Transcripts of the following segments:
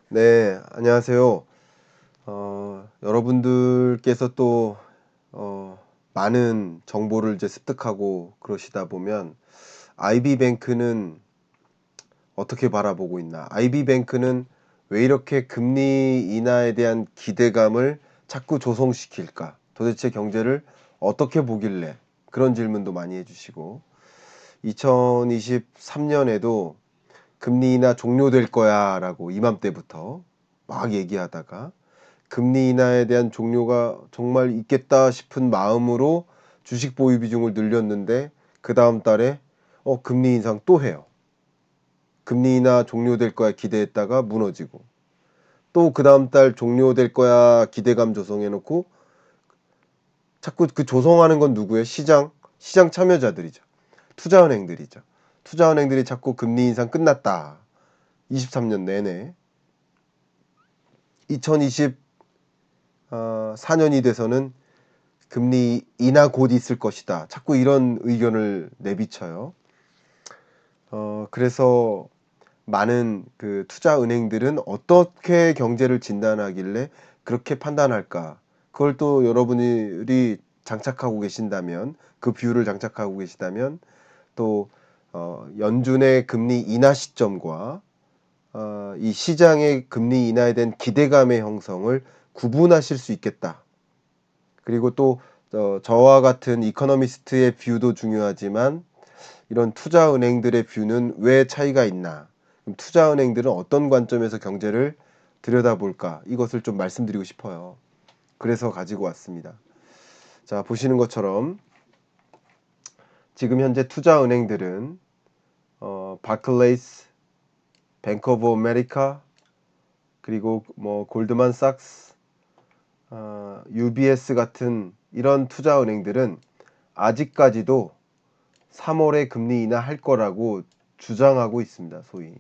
네, 안녕하세요. 여러분들께서 또 많은 정보를 이제 습득하고 그러시다 보면 IB뱅크는 어떻게 바라보고 있나? IB뱅크는 왜 이렇게 금리 인하에 대한 기대감을 자꾸 조성시킬까? 도대체 경제를 어떻게 보길래? 그런 질문도 많이 해주시고 2023년에도 금리 인하 종료될 거야 라고 이맘때부터 막 얘기하다가 금리 인하에 대한 종료가 정말 있겠다 싶은 마음으로 주식 보유 비중을 늘렸는데 그 다음 달에 금리 인상 또 해요. 금리 인하 종료될 거야 기대했다가 무너지고 또 그 다음 달 종료될 거야 기대감 조성해 놓고 자꾸 그 조성하는 건 누구예요? 시장 참여자들이죠. 투자은행들이죠. 투자은행들이 자꾸 금리 인상 끝났다. 23년 내내 2024년이 돼서는 금리 인하 곧 있을 것이다. 자꾸 이런 의견을 내비쳐요. 그래서 많은 그 투자 은행들은 어떻게 경제를 진단하길래 그렇게 판단할까? 그걸 또 여러분들이 장착하고 계신다면, 그 뷰를 장착하고 계시다면 또 연준의 금리 인하 시점과 이 시장의 금리 인하에 대한 기대감의 형성을 구분하실 수 있겠다. 그리고 또 저와 같은 이코노미스트의 뷰도 중요하지만 이런 투자은행들의 뷰는 왜 차이가 있나? 그럼 투자은행들은 어떤 관점에서 경제를 들여다볼까? 이것을 좀 말씀드리고 싶어요. 그래서 가지고 왔습니다. 자, 보시는 것처럼 지금 현재 투자은행들은 바클레이스, 뱅크 오브 아메리카, 그리고 뭐 골드만삭스, UBS 같은 이런 투자은행들은 아직까지도 3월에 금리 인하할 거라고 주장하고 있습니다. 소위.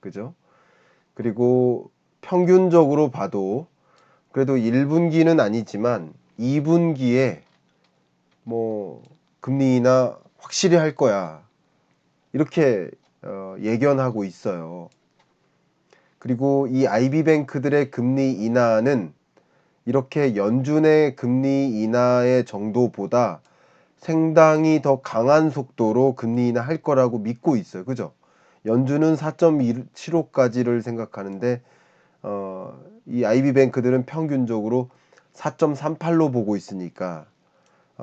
그죠? 그리고 평균적으로 봐도 그래도 1분기는 아니지만 2분기에 뭐 금리 인하 확실히 할 거야. 이렇게 예견하고 있어요. 그리고 이 IB뱅크들의 금리 인하는 이렇게 연준의 금리 인하의 정도보다 상당히 더 강한 속도로 금리 인하 할 거라고 믿고 있어요. 그죠? 연준은 4.75까지를 생각하는데 이 IB뱅크들은 평균적으로 4.38로 보고 있으니까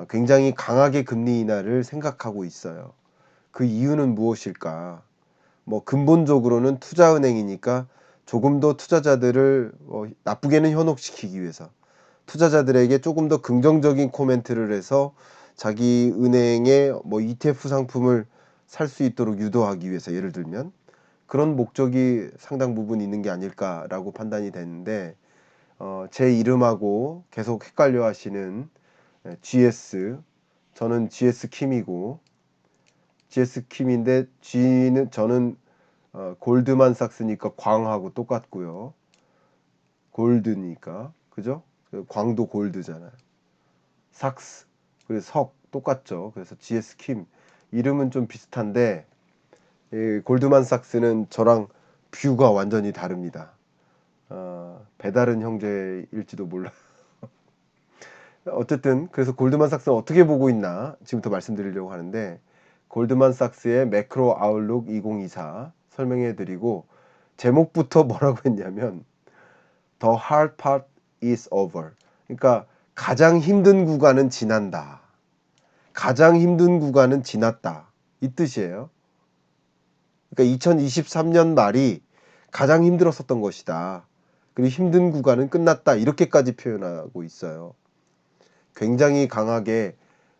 굉장히 강하게 금리 인하를 생각하고 있어요. 그 이유는 무엇일까? 뭐 근본적으로는 투자은행이니까 조금 더 투자자들을 나쁘게는 현혹시키기 위해서 투자자들에게 조금 더 긍정적인 코멘트를 해서 자기 은행의 뭐 ETF 상품을 살 수 있도록 유도하기 위해서 예를 들면 그런 목적이 상당 부분 있는 게 아닐까라고 판단이 되는데 제 이름하고 계속 헷갈려 하시는 GS 저는 GS 킴이고 GS 킴인데 G는 저는 골드만삭스니까 광하고 똑같고요. 골드니까 그죠? 광도 골드잖아요. 삭스 그래서 석 똑같죠. 그래서 GS 킴 이름은 좀 비슷한데 골드만삭스는 저랑 뷰가 완전히 다릅니다. 배다른 형제일지도 몰라. 어쨌든 그래서 골드만삭스는 어떻게 보고 있나 지금부터 말씀드리려고 하는데 골드만삭스의 매크로 아웃룩 2024 설명해 드리고 제목부터 뭐라고 했냐면 The hard part is over. 그러니까 가장 힘든 구간은 지난다. 가장 힘든 구간은 지났다. 이 뜻이에요. 그러니까 2023년 말이 가장 힘들었었던 것이다. 그리고 힘든 구간은 끝났다. 이렇게까지 표현하고 있어요. 굉장히 강하게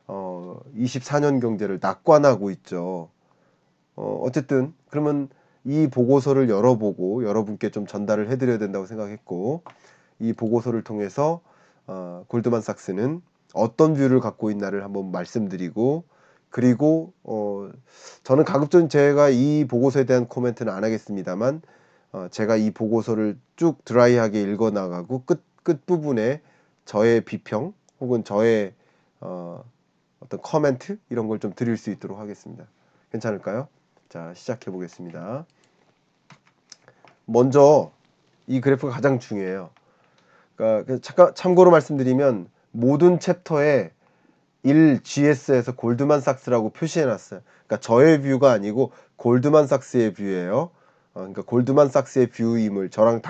24년 경제를 낙관하고 있죠. 어쨌든 그러면 이 보고서를 열어보고 여러분께 좀 전달을 해드려야 된다고 생각했고 이 보고서를 통해서 골드만삭스는 어떤 뷰를 갖고 있나를 한번 말씀드리고 그리고 저는 가급적 제가 이 보고서에 대한 코멘트는 안 하겠습니다만 제가 이 보고서를 쭉 드라이하게 읽어 나가고 끝 부분에 저의 비평 혹은 저의 어떤 커멘트 이런 걸 좀 드릴 수 있도록 하겠습니다. 괜찮을까요? 자, 시작해 보겠습니다. 먼저 이 그래프가 가장 중요해요. 그러니까 참고로 말씀드리면 모든 챕터에 1GS에서 골드만삭스라고 표시해놨어요. 그러니까 저의 뷰가 아니고 골드만삭스의 뷰예요. 그러니까 골드만삭스의 뷰임을 저랑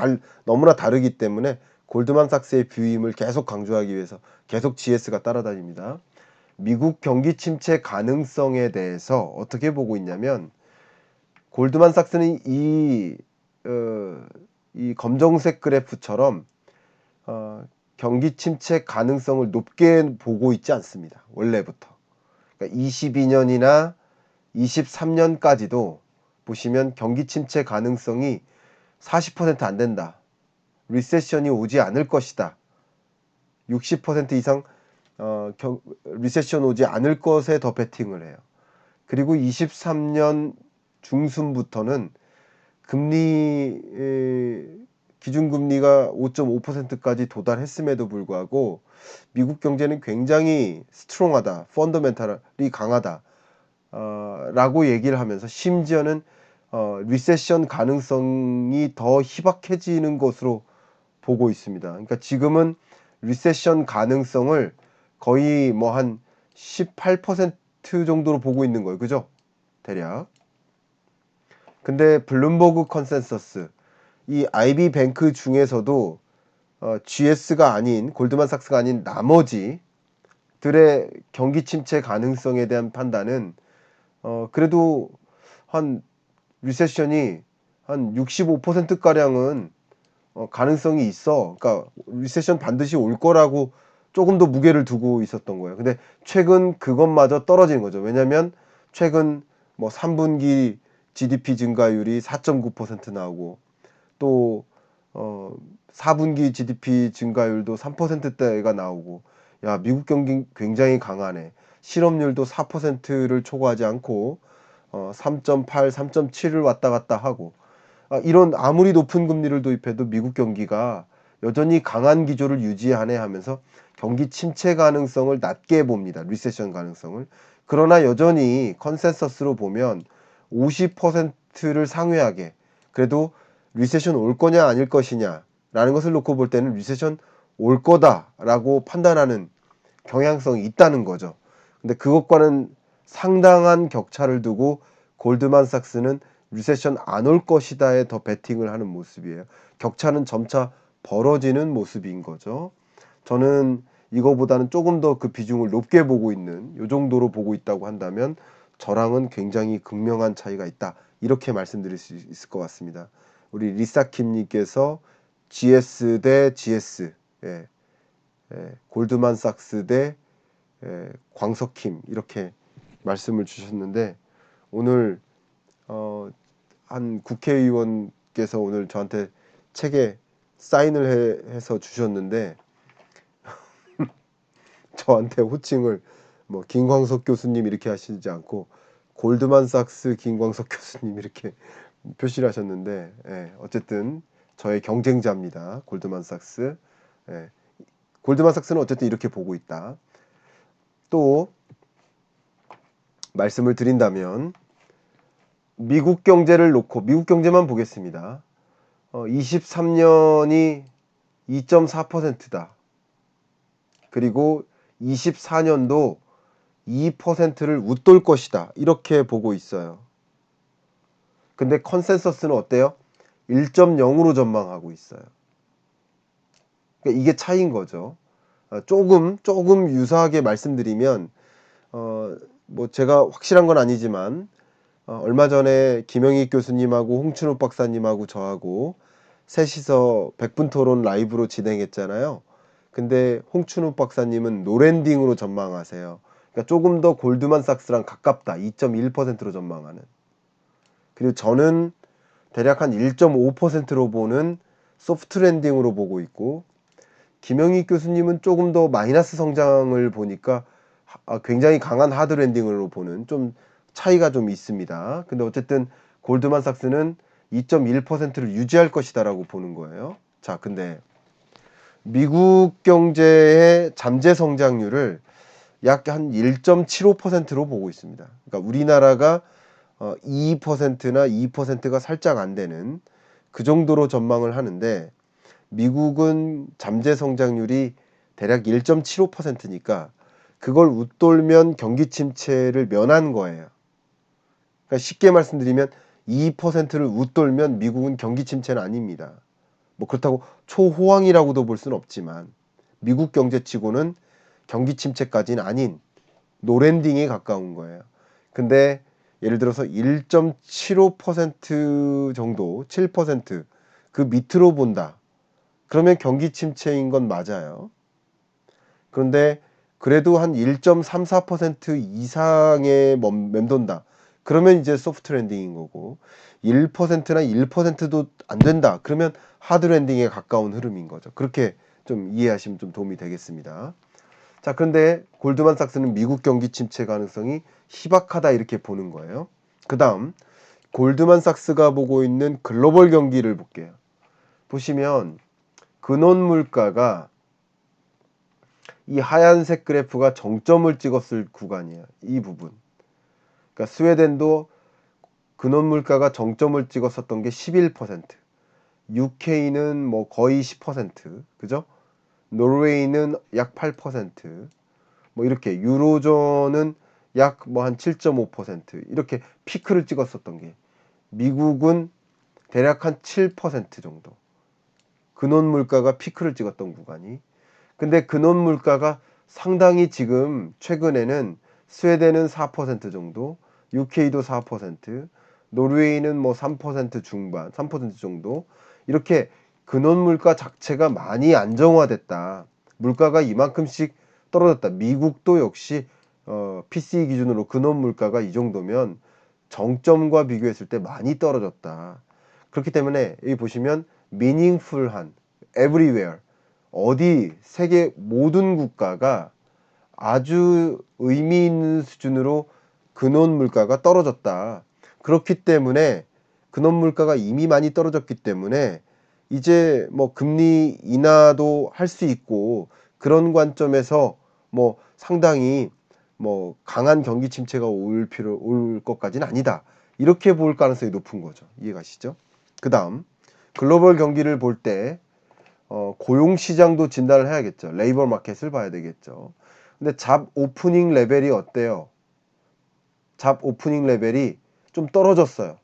너무나 다르기 때문에 골드만삭스의 뷰임을 계속 강조하기 위해서 계속 GS가 따라다닙니다. 미국 경기 침체 가능성에 대해서 어떻게 보고 있냐면 골드만삭스는 이 검정색 그래프처럼 경기 침체 가능성을 높게 보고 있지 않습니다. 원래부터. 그러니까 22년이나 23년까지도 보시면 경기 침체 가능성이 40% 안 된다. 리세션이 오지 않을 것이다. 60% 이상 리세션 오지 않을 것에 더 베팅을 해요. 그리고 23년 중순부터는 기준금리가 5.5%까지 도달했음에도 불구하고 미국 경제는 굉장히 스트롱하다, 펀더멘탈이 강하다 라고 얘기를 하면서 심지어는 리세션 가능성이 더 희박해지는 것으로 보고 있습니다. 그러니까 지금은 리세션 가능성을 거의 뭐 한 18% 정도로 보고 있는 거예요. 그죠? 대략. 근데 블룸버그 컨센서스 이 IB 뱅크 중에서도 GS가 아닌 골드만삭스가 아닌 나머지들의 경기 침체 가능성에 대한 판단은 그래도 한 리세션이 한 65% 가량은 가능성이 있어. 그러니까 리세션 반드시 올 거라고 조금 더 무게를 두고 있었던 거예요. 근데 최근 그것마저 떨어지는 거죠. 왜냐면 최근 뭐 3분기 GDP 증가율이 4.9% 나오고 또 4분기 GDP 증가율도 3%대가 나오고 야 미국 경기 굉장히 강하네. 실업률도 4%를 초과하지 않고 3.8, 3.7을 왔다 갔다 하고 이런 아무리 높은 금리를 도입해도 미국 경기가 여전히 강한 기조를 유지하네 하면서 경기 침체 가능성을 낮게 봅니다. 리세션 가능성을. 그러나 여전히 컨센서스로 보면 50%를 상회하게 그래도 리세션 올 거냐 아닐 것이냐 라는 것을 놓고 볼 때는 리세션 올 거다라고 판단하는 경향성이 있다는 거죠. 근데 그것과는 상당한 격차를 두고 골드만삭스는 리세션 안 올 것이다에 더 베팅을 하는 모습이에요. 격차는 점차 벌어지는 모습인 거죠. 저는 이거보다는 조금 더 그 비중을 높게 보고 있는 요 정도로 보고 있다고 한다면 저랑은 굉장히 극명한 차이가 있다. 이렇게 말씀드릴 수 있을 것 같습니다. 우리 리사킴님께서 GS 대 GS, 예, 골드만삭스 대 광석킴 이렇게 말씀을 주셨는데 오늘 한 국회의원께서 오늘 저한테 책에 사인을 해서 주셨는데 저한테 호칭을 뭐 김광석 교수님 이렇게 하시지 않고 골드만삭스 김광석 교수님 이렇게 표시를 하셨는데 어쨌든 저의 경쟁자입니다. 골드만삭스. 골드만삭스는 어쨌든 이렇게 보고 있다. 또 말씀을 드린다면 미국 경제를 놓고 미국 경제만 보겠습니다. 23년이 2.4%다. 그리고 24년도 2%를 웃돌 것이다. 이렇게 보고 있어요. 근데 컨센서스는 어때요? 1.0으로 전망하고 있어요. 그러니까 이게 차이인 거죠. 조금 유사하게 말씀드리면 뭐 제가 확실한 건 아니지만 얼마 전에 김영익 교수님하고 홍춘욱 박사님하고 저하고 셋이서 100분 토론 라이브로 진행했잖아요. 근데 홍춘욱 박사님은 노랜딩으로 전망하세요. 그러니까 조금 더 골드만삭스랑 가깝다. 2.1%로 전망하는. 그리고 저는 대략 한 1.5%로 보는 소프트 랜딩으로 보고 있고 김영익 교수님은 조금 더 마이너스 성장을 보니까 굉장히 강한 하드 랜딩으로 보는 좀 차이가 좀 있습니다. 근데 어쨌든 골드만삭스는 2.1%를 유지할 것이다라고 보는 거예요. 자, 근데 미국 경제의 잠재 성장률을 약 한 1.75%로 보고 있습니다. 그러니까 우리나라가 2%나 2%가 살짝 안 되는 그 정도로 전망을 하는데 미국은 잠재 성장률이 대략 1.75%니까 그걸 웃돌면 경기 침체를 면한 거예요. 그러니까 쉽게 말씀드리면 2%를 웃돌면 미국은 경기 침체는 아닙니다. 뭐 그렇다고 초호황이라고도 볼 수는 없지만 미국 경제치고는 경기 침체까지는 아닌 노랜딩에 가까운 거예요. 근데 예를 들어서 1.75% 정도, 7%그 밑으로 본다. 그러면 경기 침체인 건 맞아요. 그런데 그래도 한 1.34% 이상에 맴돈다. 그러면 이제 소프트 랜딩인 거고 1%나 1%도 안 된다. 그러면 하드 랜딩에 가까운 흐름인 거죠. 그렇게 좀 이해하시면 좀 도움이 되겠습니다. 자, 그런데 골드만삭스는 미국 경기 침체 가능성이 희박하다 이렇게 보는 거예요. 그 다음 골드만삭스가 보고 있는 글로벌 경기를 볼게요. 보시면 근원 물가가 이 하얀색 그래프가 정점을 찍었을 구간이에요. 이 부분. 그러니까 스웨덴도 근원 물가가 정점을 찍었었던 게 11%. UK는 뭐 거의 10%. 그죠? 노르웨이는 약 8%. 뭐 이렇게 유로존은 약 뭐 한 7.5% 이렇게 피크를 찍었었던 게 미국은 대략 한 7% 정도. 근원 물가가 피크를 찍었던 구간이. 근데 근원 물가가 상당히 지금 최근에는 스웨덴은 4% 정도, UK도 4%, 노르웨이는 뭐 3% 중반, 3% 정도 이렇게 근원 물가 자체가 많이 안정화됐다. 물가가 이만큼씩 떨어졌다. 미국도 역시 PCE 기준으로 근원 물가가 이 정도면 정점과 비교했을 때 많이 떨어졌다. 그렇기 때문에 여기 보시면 meaningful한 everywhere 어디 세계 모든 국가가 아주 의미 있는 수준으로 근원 물가가 떨어졌다. 그렇기 때문에 근원 물가가 이미 많이 떨어졌기 때문에 이제 뭐 금리 인하도 할 수 있고 그런 관점에서 뭐 상당히 뭐 강한 경기 침체가 올 것까지는 아니다. 이렇게 볼 가능성이 높은 거죠. 이해가시죠? 그 다음 글로벌 경기를 볼때 고용 시장도 진단을 해야겠죠. 레이버 마켓을 봐야 되겠죠. 근데 잡 오프닝 레벨이 어때요? 잡 오프닝 레벨이 좀 떨어졌어요.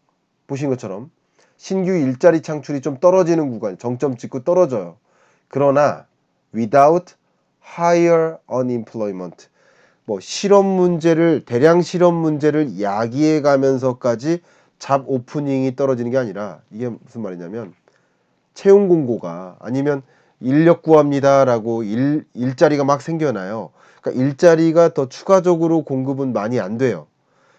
보신 것처럼 신규 일자리 창출이 좀 떨어지는 구간, 정점 찍고 떨어져요. 그러나 without higher unemployment 뭐 실업 문제를 대량 실업 문제를 야기해 가면서까지 잡 오프닝이 떨어지는 게 아니라 이게 무슨 말이냐면 채용 공고가 아니면 인력 구합니다라고 일자리가 막 생겨나요. 그러니까 일자리가 더 추가적으로 공급은 많이 안 돼요.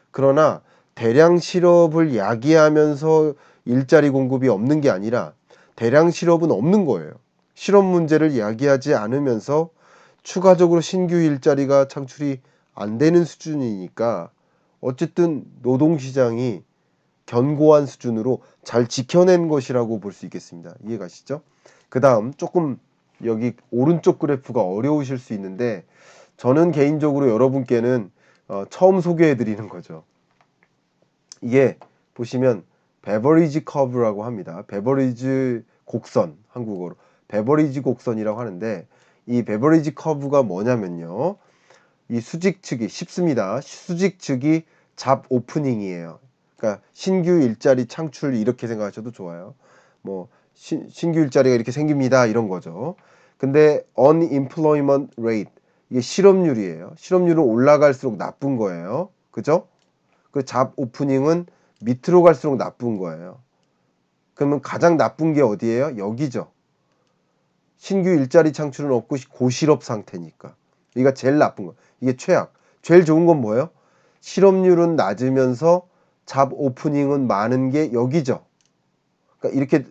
그러나 대량 실업을 야기하면서 일자리 공급이 없는 게 아니라 대량 실업은 없는 거예요. 실업 문제를 야기하지 않으면서 추가적으로 신규 일자리가 창출이 안 되는 수준이니까 어쨌든 노동시장이 견고한 수준으로 잘 지켜낸 것이라고 볼 수 있겠습니다. 이해가시죠? 그 다음 조금 여기 오른쪽 그래프가 어려우실 수 있는데 저는 개인적으로 여러분께는 처음 소개해 드리는 거죠. 이게 보시면 베버리지 커브라고 합니다. 베버리지 곡선 한국어로 베버리지 곡선이라고 하는데 이 베버리지 커브가 뭐냐면요. 이 수직 측이 쉽습니다. 수직 측이 잡 오프닝이에요. 그러니까 신규 일자리 창출 이렇게 생각하셔도 좋아요. 뭐 신규 일자리가 이렇게 생깁니다. 이런 거죠. 근데 unemployment rate 이게 실업률이에요. 실업률은 올라갈수록 나쁜 거예요. 그죠? 그 잡 오프닝은 밑으로 갈수록 나쁜 거예요. 그러면 가장 나쁜 게 어디예요? 여기죠. 신규 일자리 창출은 없고 고실업 상태니까. 이게 제일 나쁜 거. 이게 최악. 제일 좋은 건 뭐예요? 실업률은 낮으면서 잡 오프닝은 많은 게 여기죠. 그러니까 이렇게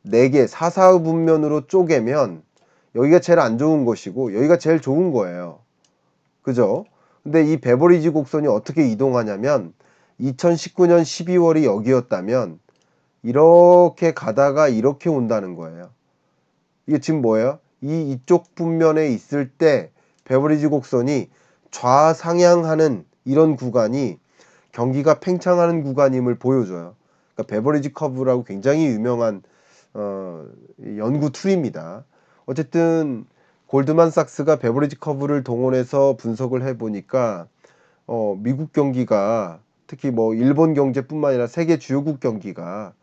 4개 사사분면으로 쪼개면 여기가 제일 안 좋은 것이고 여기가 제일 좋은 거예요. 그죠? 근데 이 베버리지 곡선이 어떻게 이동하냐면 2019년 12월이 여기였다면 이렇게 가다가 이렇게 온다는 거예요. 이게 지금 뭐예요? 이쪽 분면에 있을 때 베버리지 곡선이 좌상향하는 이런 구간이 경기가 팽창하는 구간임을 보여줘요. 그러니까 베버리지 커브라고 굉장히 유명한 이 연구 툴입니다. 어쨌든 골드만삭스가 베버리지 커브를 동원해서 분석을 해보니까 미국 경기가 특히 뭐 일본 경제뿐만 아니라 세계 주요국 경기가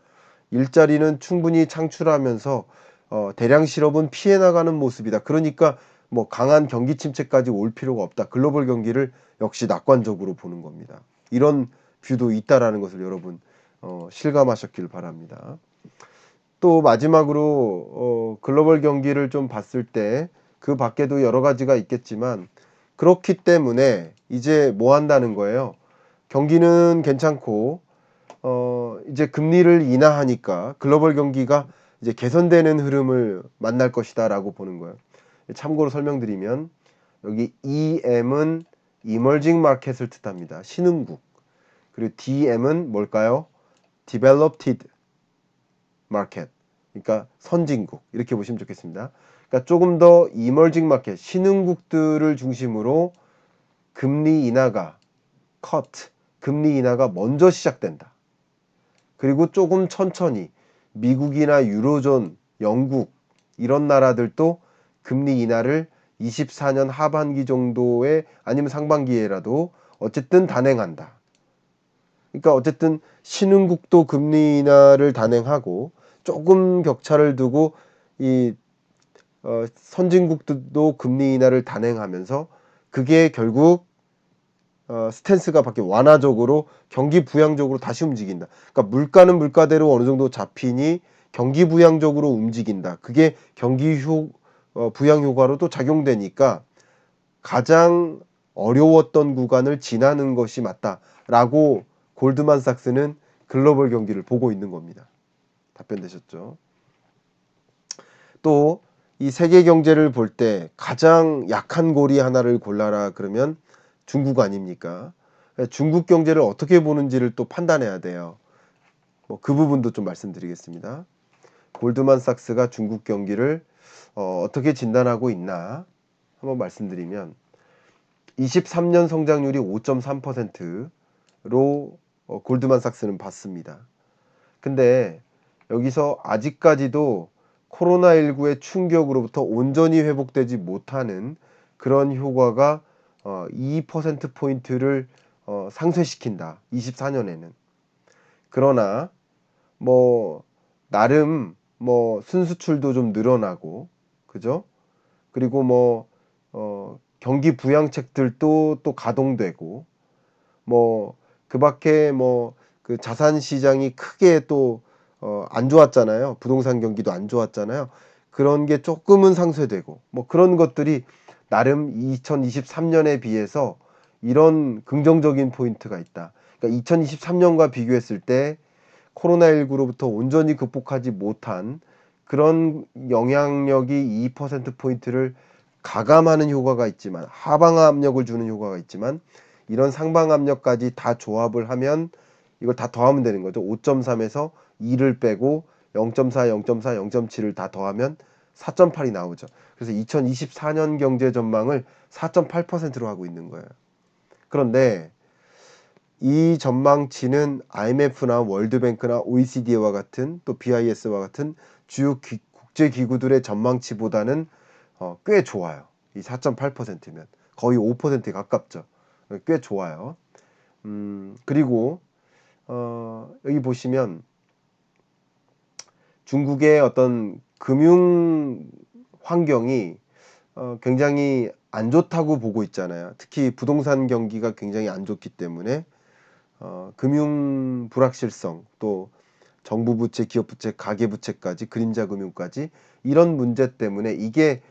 일자리는 충분히 창출하면서 대량 실업은 피해 나가는 모습이다. 그러니까 뭐 강한 경기 침체까지 올 필요가 없다. 글로벌 경기를 역시 낙관적으로 보는 겁니다. 이런 뷰도 있다라는 것을 여러분 실감하셨길 바랍니다. 또 마지막으로 글로벌 경기를 좀 봤을 때 그 밖에도 여러 가지가 있겠지만 그렇기 때문에 이제 뭐 한다는 거예요. 경기는 괜찮고 이제 금리를 인하하니까 글로벌 경기가 이제 개선되는 흐름을 만날 것이다라고 보는 거예요. 참고로 설명드리면 여기 EM은 Emerging Market을 뜻합니다. 신흥국. 그리고 DM은 뭘까요? Developed Market. 그러니까 선진국. 이렇게 보시면 좋겠습니다. 그러니까 조금 더 Emerging Market, 신흥국들을 중심으로 금리 인하가 금리 인하가 먼저 시작된다. 그리고 조금 천천히 미국이나 유로존, 영국 이런 나라들도 금리 인하를 24년 하반기 정도에 아니면 상반기에라도 어쨌든 단행한다. 그러니까 어쨌든 신흥국도 금리 인하를 단행하고 조금 격차를 두고 이 선진국도 금리 인하를 단행하면서 그게 결국 스탠스가 바뀌어 완화적으로 경기 부양적으로 다시 움직인다. 그러니까 물가는 물가대로 어느 정도 잡히니 경기 부양적으로 움직인다. 그게 경기 부양 효과로 또 작용되니까 가장 어려웠던 구간을 지나는 것이 맞다라고 골드만삭스는 글로벌 경기를 보고 있는 겁니다. 답변되셨죠? 또 이 세계 경제를 볼 때 가장 약한 고리 하나를 골라라 그러면 중국 아닙니까? 중국 경제를 어떻게 보는지를 또 판단해야 돼요. 뭐 그 부분도 좀 말씀드리겠습니다. 골드만삭스가 중국 경기를 어떻게 진단하고 있나 한번 말씀드리면 23년 성장률이 5.3%로 골드만삭스는 봤습니다. 근데 여기서 아직까지도 코로나19의 충격으로부터 온전히 회복되지 못하는 그런 효과가 2%포인트를 상쇄시킨다. 24년에는. 그러나 뭐 나름 뭐 순수출도 좀 늘어나고 그죠? 그리고 뭐 경기 부양책들도 또 가동되고 뭐 그밖에 뭐 그 자산 시장이 크게 또 안 좋았잖아요. 부동산 경기도 안 좋았잖아요. 그런 게 조금은 상쇄되고 뭐 그런 것들이 나름 2023년에 비해서 이런 긍정적인 포인트가 있다. 그러니까 2023년과 비교했을 때 코로나19로부터 온전히 극복하지 못한 그런 영향력이 2%포인트를 가감하는 효과가 있지만 하방 압력을 주는 효과가 있지만 이런 상방 압력까지 다 조합을 하면 이걸 다 더하면 되는 거죠. 5.3에서 2를 빼고 0.4, 0.4, 0.7을 다 더하면 4.8이 나오죠. 그래서 2024년 경제 전망을 4.8%로 하고 있는 거예요. 그런데 이 전망치는 IMF나 월드뱅크나 OECD와 같은 또 BIS와 같은 주요 국제기구들의 전망치보다는 꽤 좋아요. 이 4.8%면 거의 5%에 가깝죠. 꽤 좋아요. 그리고 여기 보시면 중국의 어떤 금융 환경이 굉장히 안 좋다고 보고 있잖아요. 특히 부동산 경기가 굉장히 안 좋기 때문에 금융 불확실성 또 정부 부채, 기업 부채, 가계 부채까지 그림자 금융까지 이런 문제 때문에 이게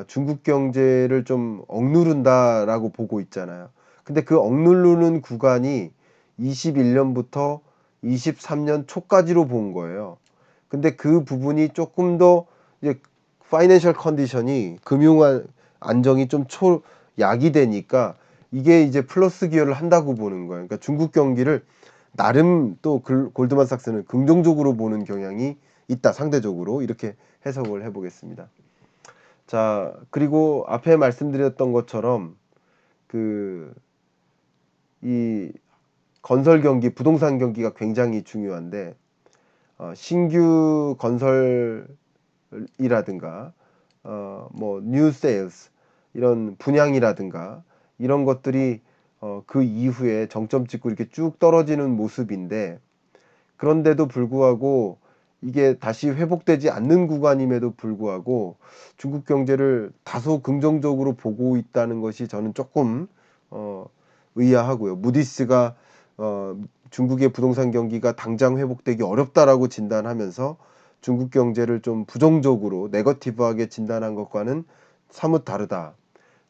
중국 경제를 좀 억누른다라고 보고 있잖아요. 근데 그 억누르는 구간이 21년부터 23년 초까지로 본 거예요. 근데 그 부분이 조금 더 이제 파이낸셜 컨디션이 금융 안정이 좀 약이 되니까 이게 이제 플러스 기여를 한다고 보는 거예요. 그러니까 중국 경기를 나름 또 골드만삭스는 긍정적으로 보는 경향이 있다. 상대적으로 이렇게 해석을 해보겠습니다. 자, 그리고 앞에 말씀드렸던 것처럼 이 건설 경기, 부동산 경기가 굉장히 중요한데 신규 건설이라든가 뭐 뉴 세일스 이런 분양이라든가 이런 것들이 그 이후에 정점 찍고 이렇게 쭉 떨어지는 모습인데, 그런데도 불구하고 이게 다시 회복되지 않는 구간임에도 불구하고 중국 경제를 다소 긍정적으로 보고 있다는 것이 저는 조금 의아하고요. 무디스가 중국의 부동산 경기가 당장 회복되기 어렵다라고 진단하면서 중국 경제를 좀 부정적으로 네거티브하게 진단한 것과는 사뭇 다르다.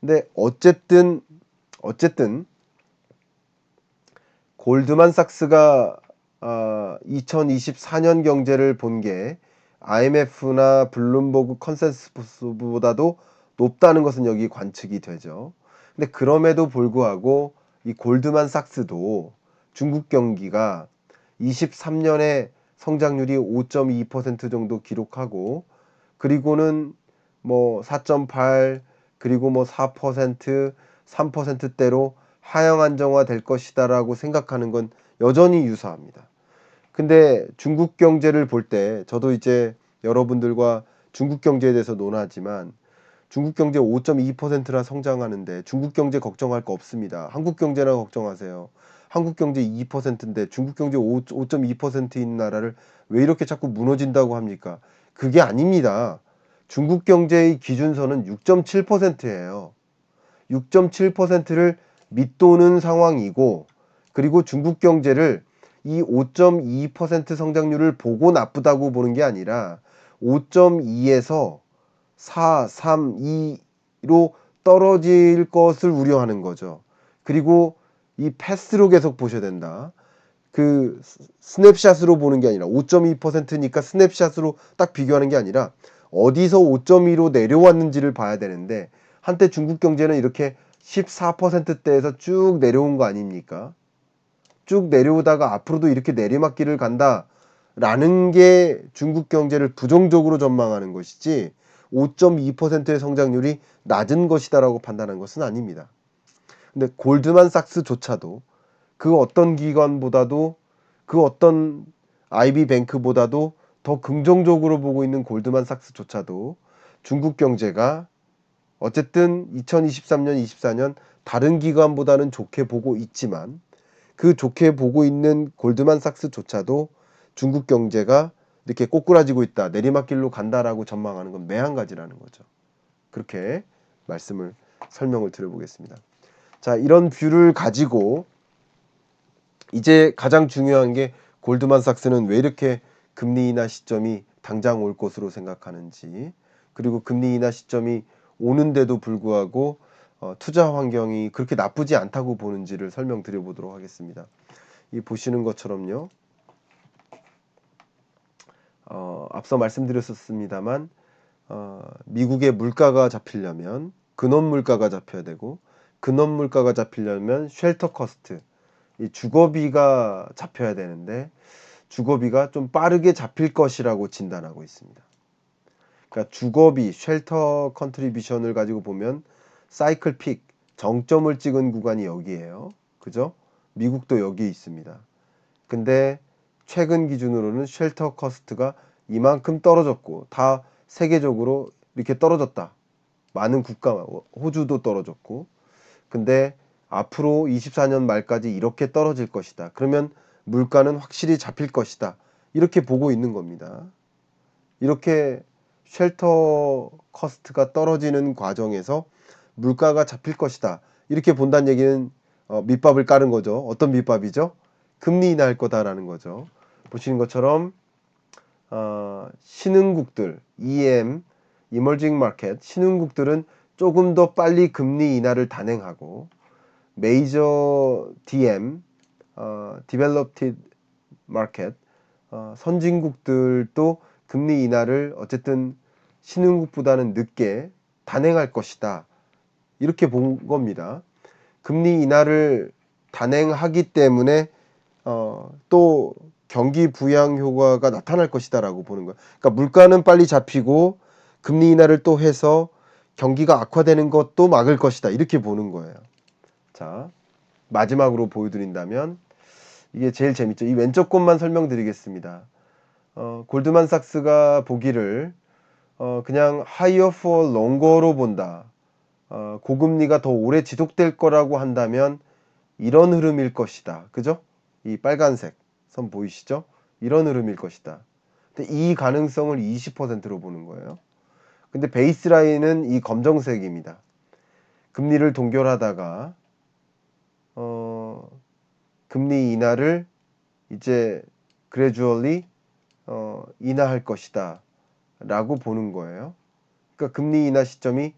근데 어쨌든 골드만삭스가 2024년 경제를 본 게 IMF나 블룸버그 컨센서스보다도 높다는 것은 여기 관측이 되죠. 근데 그럼에도 불구하고 이 골드만삭스도 중국 경기가 23년에 성장률이 5.2% 정도 기록하고, 그리고는 뭐 4.8, 그리고 뭐 4%, 3%대로 하향 안정화될 것이다라고 생각하는 건 여전히 유사합니다. 근데 중국 경제를 볼 때 저도 이제 여러분들과 중국 경제에 대해서 논하지만, 중국 경제 5.2%나 성장하는데 중국 경제 걱정할 거 없습니다. 한국 경제나 걱정하세요. 한국 경제 2%인데 중국 경제 5.2%인 나라를 왜 이렇게 자꾸 무너진다고 합니까? 그게 아닙니다. 중국 경제의 기준선은 6.7%예요. 6.7%를 밑도는 상황이고, 그리고 중국 경제를 이 5.2% 성장률을 보고 나쁘다고 보는 게 아니라 5.2에서 4, 3, 2로 떨어질 것을 우려하는 거죠. 그리고 이 패스로 계속 보셔야 된다. 그 스냅샷으로 보는 게 아니라 5.2%니까 스냅샷으로 딱 비교하는 게 아니라 어디서 5.2로 내려왔는지를 봐야 되는데, 한때 중국 경제는 이렇게 14%대에서 쭉 내려온 거 아닙니까? 쭉 내려오다가 앞으로도 이렇게 내리막길을 간다라는 게 중국 경제를 부정적으로 전망하는 것이지 5.2%의 성장률이 낮은 것이다라고 판단한 것은 아닙니다. 근데 골드만삭스조차도 그 어떤 기관보다도, 그 어떤 IB뱅크보다도 더 긍정적으로 보고 있는 골드만삭스조차도 중국 경제가 어쨌든 2023년, 24년 다른 기관보다는 좋게 보고 있지만, 그 좋게 보고 있는 골드만삭스조차도 중국 경제가 이렇게 꼬꾸라지고 있다, 내리막길로 간다라고 전망하는 건 매한가지라는 거죠. 그렇게 설명을 드려보겠습니다. 자, 이런 뷰를 가지고 이제 가장 중요한 게 골드만삭스는 왜 이렇게 금리 인하 시점이 당장 올 것으로 생각하는지, 그리고 금리 인하 시점이 오는데도 불구하고 투자 환경이 그렇게 나쁘지 않다고 보는지를 설명드려 보도록 하겠습니다. 이 보시는 것처럼요. 앞서 말씀드렸었습니다만 미국의 물가가 잡히려면 근원 물가가 잡혀야 되고, 근원 물가가 잡히려면 쉘터 커스트, 이 주거비가 잡혀야 되는데 주거비가 좀 빠르게 잡힐 것이라고 진단하고 있습니다. 그러니까 주거비, 쉘터 컨트리뷰션을 가지고 보면 사이클 픽, 정점을 찍은 구간이 여기에요. 그죠? 미국도 여기 있습니다. 근데 최근 기준으로는 쉘터 커스트가 이만큼 떨어졌고, 다 세계적으로 이렇게 떨어졌다. 많은 국가, 호주도 떨어졌고. 근데 앞으로 24년 말까지 이렇게 떨어질 것이다. 그러면 물가는 확실히 잡힐 것이다. 이렇게 보고 있는 겁니다. 이렇게 쉘터 커스트가 떨어지는 과정에서 물가가 잡힐 것이다. 이렇게 본다는 얘기는 밑밥을 깔은 거죠. 어떤 밑밥이죠? 금리 인하할 거다라는 거죠. 보시는 것처럼 신흥국들, EM, Emerging Market, 신흥국들은 조금 더 빨리 금리 인하를 단행하고, 메이저 DM, Developed Market, 선진국들도 금리 인하를 어쨌든 신흥국보다는 늦게 단행할 것이다. 이렇게 본 겁니다. 금리 인하를 단행하기 때문에 또 경기 부양 효과가 나타날 것이다라고 보는 거예요. 그러니까 물가는 빨리 잡히고 금리 인하를 또 해서 경기가 악화되는 것도 막을 것이다. 이렇게 보는 거예요. 자, 마지막으로 보여드린다면 이게 제일 재밌죠. 이 왼쪽 것만 설명드리겠습니다. 골드만삭스가 보기를 그냥 higher for longer로 본다. 고금리가 더 오래 지속될 거라고 한다면 이런 흐름일 것이다. 그죠? 이 빨간색 선 보이시죠? 이런 흐름일 것이다. 근데 이 가능성을 20%로 보는 거예요. 근데 베이스라인은 이 검정색입니다. 금리를 동결하다가 금리 인하를 이제 gradually 인하할 것이다 라고 보는 거예요. 그러니까 금리 인하 시점이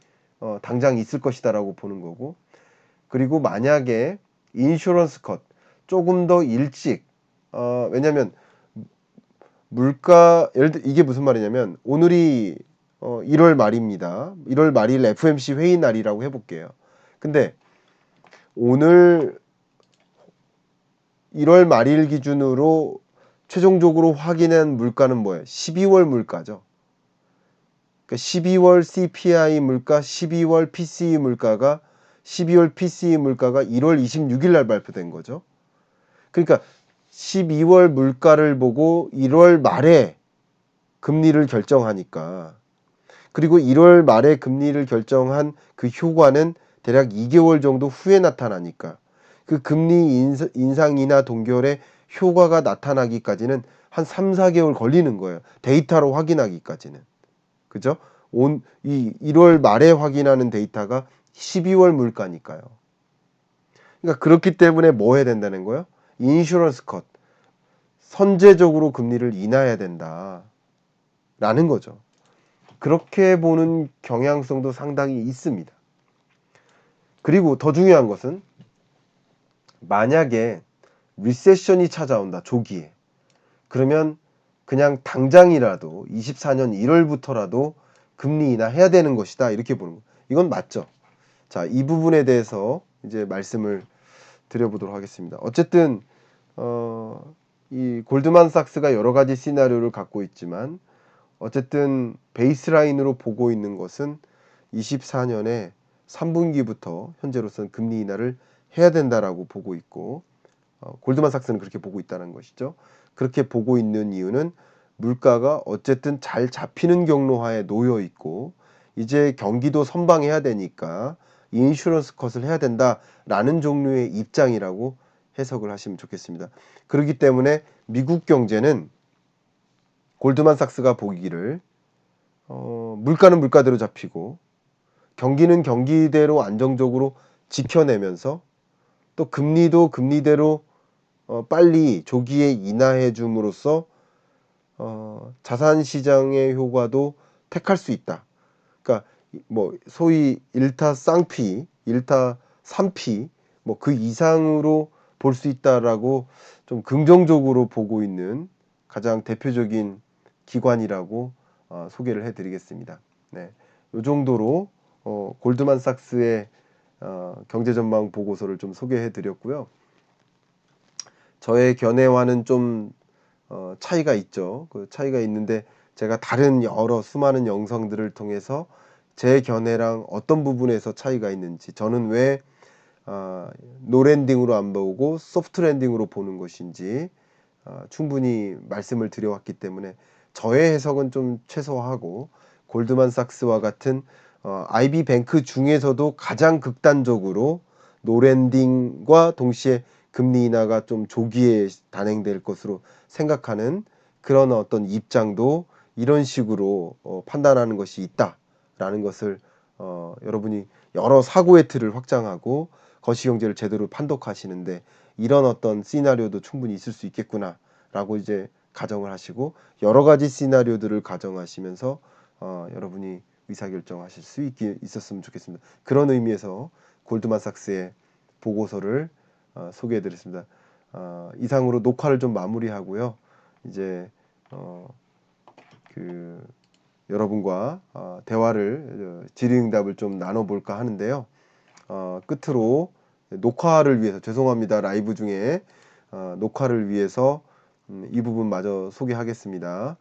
당장 있을 것이다 라고 보는 거고, 그리고 만약에 인슈런스 컷 조금 더 일찍 왜냐면 물가 예를 들어 이게 무슨 말이냐면 오늘이 1월 말입니다. 1월 말일 FOMC 회의 날이라고 해볼게요. 근데 오늘 1월 말일 기준으로 최종적으로 확인한 물가는 뭐예요? 12월 물가죠. 그러니까 12월 CPI 물가, 12월 PCE 물가가 12월 PCE 물가가 1월 26일 날 발표된 거죠. 그러니까 12월 물가를 보고 1월 말에 금리를 결정하니까, 그리고 1월 말에 금리를 결정한 그 효과는 대략 2개월 정도 후에 나타나니까 그 금리 인상 인하 동결의 효과가 나타나기까지는 한 3, 4개월 걸리는 거예요. 데이터로 확인하기까지는. 그죠? 이 1월 말에 확인하는 데이터가 12월 물가니까요. 그러니까 그렇기 때문에 뭐 해야 된다는 거예요? 인슈런스 컷. 선제적으로 금리를 인하해야 된다. 라는 거죠. 그렇게 보는 경향성도 상당히 있습니다. 그리고 더 중요한 것은 만약에 리세션이 찾아온다. 조기에. 그러면 그냥 당장이라도 24년 1월부터라도 금리 인하해야 되는 것이다. 이렇게 보는 거예요. 이건 맞죠. 자, 이 부분에 대해서 이제 말씀을 드려보도록 하겠습니다. 어쨌든 이 골드만삭스가 여러 가지 시나리오를 갖고 있지만 어쨌든 베이스라인으로 보고 있는 것은 24년에 3분기부터 현재로서는 금리 인하를 해야 된다라고 보고 있고, 골드만삭스는 그렇게 보고 있다는 것이죠. 그렇게 보고 있는 이유는 물가가 어쨌든 잘 잡히는 경로하에 놓여 있고 이제 경기도 선방해야 되니까 인슈런스 컷을 해야 된다라는 종류의 입장이라고 해석을 하시면 좋겠습니다. 그렇기 때문에 미국 경제는 골드만삭스가 보기를 물가는 물가대로 잡히고 경기는 경기대로 안정적으로 지켜내면서 또 금리도 금리대로 빨리 조기에 인하해 줌으로써 자산 시장의 효과도 택할 수 있다. 그러니까 뭐 소위 1타 쌍피, 1타 3피 뭐 그 이상으로 볼 수 있다라고 좀 긍정적으로 보고 있는 가장 대표적인 기관이라고 소개를 해드리겠습니다. 네, 이 정도로 골드만삭스의 경제전망 보고서를 좀 소개해드렸고요. 저의 견해와는 좀 차이가 있죠. 그 차이가 있는데 제가 다른 여러 수많은 영상들을 통해서 제 견해랑 어떤 부분에서 차이가 있는지, 저는 왜 노랜딩으로 안 보고 소프트 랜딩으로 보는 것인지 충분히 말씀을 드려왔기 때문에 저의 해석은 좀 최소화하고 골드만삭스와 같은 IB 뱅크 중에서도 가장 극단적으로 노랜딩과 동시에 금리 인하가 좀 조기에 단행될 것으로 생각하는 그런 어떤 입장도 이런 식으로 판단하는 것이 있다라는 것을 여러분이 여러 사고의 틀을 확장하고 거시경제를 제대로 판독하시는데 이런 어떤 시나리오도 충분히 있을 수 있겠구나라고 이제 가정을 하시고 여러 가지 시나리오들을 가정하시면서 여러분이 의사결정하실 수 있었으면 좋겠습니다. 그런 의미에서 골드만삭스의 보고서를 소개해드렸습니다. 이상으로 녹화를 좀 마무리하고요. 이제 그 여러분과 대화를 질의응답을 좀 나눠볼까 하는데요. 끝으로 녹화를 위해서 죄송합니다. 라이브 중에 녹화를 위해서 이 부분 마저 소개하겠습니다.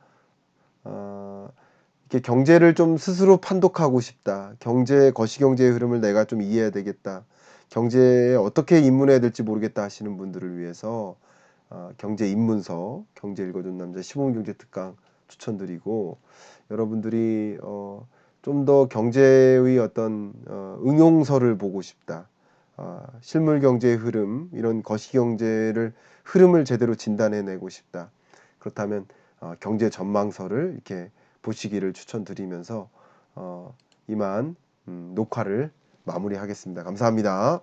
이렇게 경제를 좀 스스로 판독하고 싶다. 거시경제의 흐름을 내가 좀 이해해야 되겠다. 경제에 어떻게 입문해야 될지 모르겠다 하시는 분들을 위해서 경제 입문서, 경제 읽어준 남자 시범경제 특강 추천드리고, 여러분들이 좀 더 경제의 어떤 응용서를 보고 싶다. 실물 경제의 흐름, 이런 거시경제를 흐름을 제대로 진단해내고 싶다. 그렇다면 경제 전망서를 이렇게 보시기를 추천드리면서 이만 녹화를 마무리하겠습니다. 감사합니다.